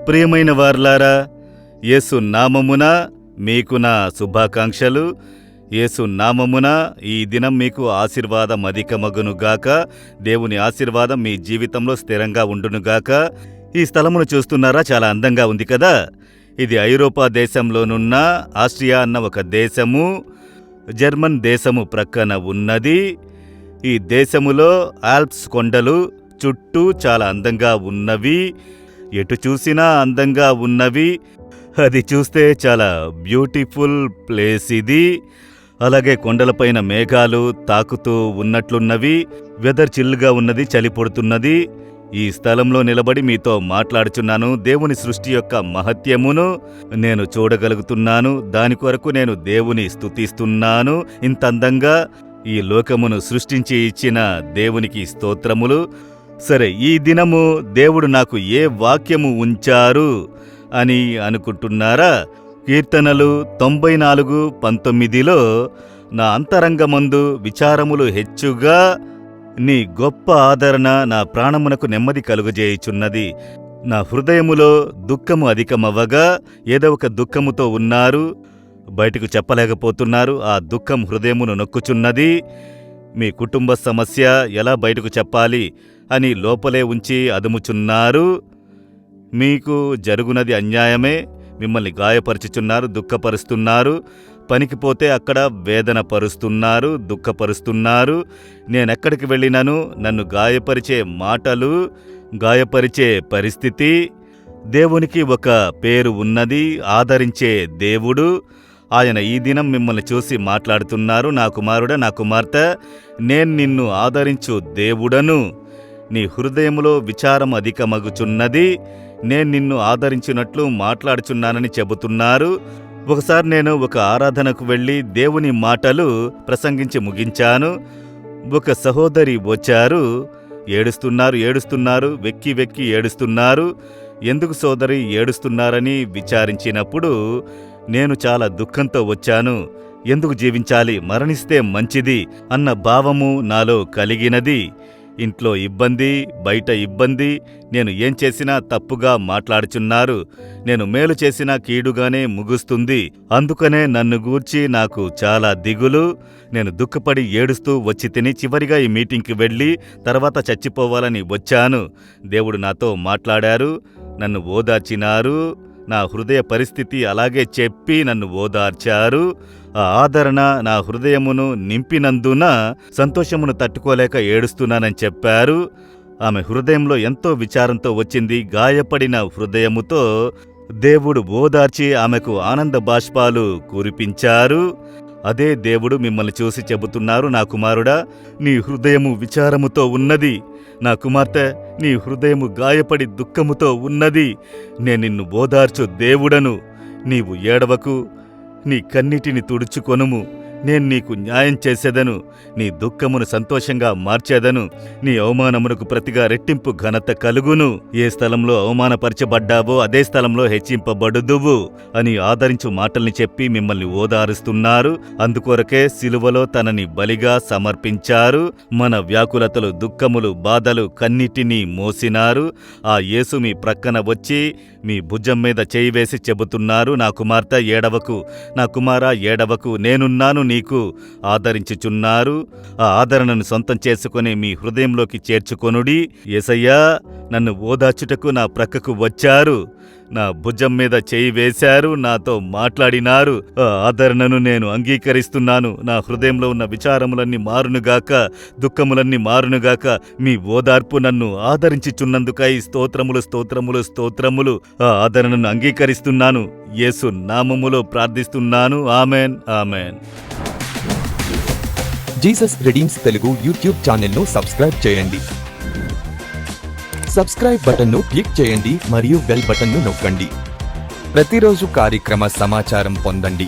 ప్రియమైన వారలారా, యేసు నామమున మీకు నా శుభాకాంక్షలు. యేసు నామమున ఈ దినం మీకు ఆశీర్వాదం అధికమగునుగాక. దేవుని ఆశీర్వాదం మీ జీవితంలో స్థిరంగా ఉండునుగాక. ఈ స్థలమును చూస్తున్నారా? చాలా అందంగా ఉంది కదా. ఇది ఐరోపా దేశంలోనున్న ఆస్ట్రియా అన్న ఒక దేశము, జర్మన్ దేశము ప్రక్కన ఉన్నది. ఈ దేశములో ఆల్ప్స్ కొండలు చుట్టూ చాలా అందంగా ఉన్నవి, ఎటు చూసినా అందంగా ఉన్నవి. అది చూస్తే చాలా బ్యూటిఫుల్ ప్లేస్ ఇది. అలాగే కొండలపైన మేఘాలు తాకుతూ ఉన్నట్లున్నవి. వెదర్ చిల్లుగా ఉన్నది, చలి పడుతున్నది. ఈ స్థలంలో నిలబడి మీతో మాట్లాడుచున్నాను. దేవుని సృష్టి యొక్క మహత్యమును నేను చూడగలుగుతున్నాను. దాని కొరకు నేను దేవుని స్తుతిస్తున్నాను. ఇంత అందంగా ఈ లోకమును సృష్టించి ఇచ్చిన దేవునికి స్తోత్రములు. సరే, ఈ దినము దేవుడు నాకు ఏ వాక్యము ఉంచారు అని అనుకుంటున్నారా? కీర్తనలు 94:19లో నా అంతరంగమందు విచారములు హెచ్చుగా, నీ గొప్ప ఆదరణ నా ప్రాణమునకు నెమ్మది కలుగజేయుచున్నది. నా హృదయములో దుఃఖము అధికమవ్వగా, ఏదో ఒక దుఃఖముతో ఉన్నారు, బయటకు చెప్పలేకపోతున్నారు. ఆ దుఃఖం హృదయమును నొక్కుచున్నది. మీ కుటుంబ సమస్య ఎలా బయటకు చెప్పాలి అని లోపలే ఉంచి అదుముచున్నారు. మీకు జరుగునది అన్యాయమే. మిమ్మల్ని గాయపరుచుచున్నారు, దుఃఖపరుస్తున్నారు. పనికి పోతే అక్కడ వేదన పరుస్తున్నారు, దుఃఖపరుస్తున్నారు. నేనెక్కడికి వెళ్ళినాను నన్ను గాయపరిచే మాటలు, గాయపరిచే పరిస్థితి. దేవునికి ఒక పేరు ఉన్నది, ఆదరించే దేవుడు. ఆయన ఈ దినం మిమ్మల్ని చూసి మాట్లాడుతున్నారు. నా కుమారుడా, నా కుమార్తె, నేను నిన్ను ఆదరించు దేవుడను. నీ హృదయములో విచారం అధికమగుచున్నది. నేను నిన్ను ఆదరించినట్లు మాట్లాడుచున్నానని చెబుతున్నారు. ఒకసారి నేను ఒక ఆరాధనకు వెళ్ళి దేవుని మాటలు ప్రసంగించి ముగించాను. ఒక సహోదరి వచ్చారు. ఏడుస్తున్నారు, వెక్కి వెక్కి ఏడుస్తున్నారు. ఎందుకు సోదరి ఏడుస్తున్నారని విచారించినప్పుడు నేను చాలా దుఃఖంతో వచ్చాను. ఎందుకు జీవించాలి, మరణిస్తే మంచిది అన్న భావము నాలో కలిగినది. ఇంట్లో ఇబ్బంది, బయట ఇబ్బంది. నేను ఏం చేసినా తప్పుగా మాట్లాడుచున్నారు. నేను మేలు చేసినా కీడుగానే ముగుస్తుంది. అందుకనే నన్ను గూర్చి నాకు చాలా దిగులు. నేను దుఃఖపడి ఏడుస్తూ వచ్చి తిని చివరిగా ఈ మీటింగ్కి వెళ్ళి తర్వాత చచ్చిపోవాలని వచ్చాను. దేవుడు నాతో మాట్లాడారు, నన్ను ఓదార్చినారు. నా హృదయ పరిస్థితి అలాగే చెప్పి నన్ను ఓదార్చారు. ఆ ఆదరణ నా హృదయమును నింపినందున సంతోషమును తట్టుకోలేక ఏడుస్తున్నానని చెప్పారు. ఆమె హృదయంలో ఎంతో విచారంతో వచ్చింది. గాయపడిన హృదయముతో దేవుడు ఓదార్చి ఆమెకు ఆనంద బాష్పాలు కురిపించారు. అదే దేవుడు మిమ్మల్ని చూసి చెబుతున్నారు, నా కుమారుడా, నీ హృదయము విచారముతో ఉన్నది. నా కుమార్తె, నీ హృదయము గాయపడి దుఃఖముతో ఉన్నది. నేను నిన్ను ఓదార్చు దేవుడను. నీవు ఏడవకు, నీ కన్నిటిని తుడుచుకొనుము. నేను నీకు న్యాయం చేసేదను. నీ దుఃఖమును సంతోషంగా మార్చేదను. నీ అవమానమునకు ప్రతిగా రెట్టింపు ఘనత కలుగును. ఏ స్థలంలో అవమానపరచబడ్డావో అదే స్థలంలో హెచ్చింపబడుదువు అని ఆదరించు మాటల్ని చెప్పి మిమ్మల్ని ఓదారుస్తున్నారు. అందుకొరకే సిలువలో తనని బలిగా సమర్పించారు. మన వ్యాకులతలు, దుఃఖములు, బాధలు కన్నిటినీ మోసినారు. ఆ యేసు మీ ప్రక్కన వచ్చి మీ భుజం మీద చేయి వేసి చెబుతున్నారు, నా కుమార్తె ఏడవకు, నా కుమారా ఏడవకు, నేనున్నాను నీకు ఆదరించుచున్నారు. ఆ ఆదరణను సొంతం చేసుకుని మీ హృదయంలోకి చేర్చుకొనుడి. యేసయ్యా, నన్ను ఓదార్చుటకు నా ప్రక్కకు వచ్చారు, నా భుజం మీద చేయి వేశారు, నాతో మాట్లాడినారు. ఆ ఆదరణను నేను అంగీకరిస్తున్నాను. నా హృదయంలో ఉన్న విచారములన్నీ మారునుగాక, దుఃఖములన్నీ మారునుగాక. మీ ఓదార్పు నన్ను ఆదరించుచున్నందుకై స్తోత్రములు, స్తోత్రములు, స్తోత్రములు. ఆ ఆదరణను అంగీకరిస్తున్నాను. యేసు నామములో ప్రార్థిస్తున్నాను. Amen, amen. Jesus redeems Telugu YouTube ఛానల్ను సబ్స్క్రైబ్ చేయండి. సబ్స్క్రైబ్ బటన్ను క్లిక్ చేయండి మరియు బెల్ బటన్ను నొక్కండి. ప్రతిరోజు కార్యక్రమ సమాచారం పొందండి.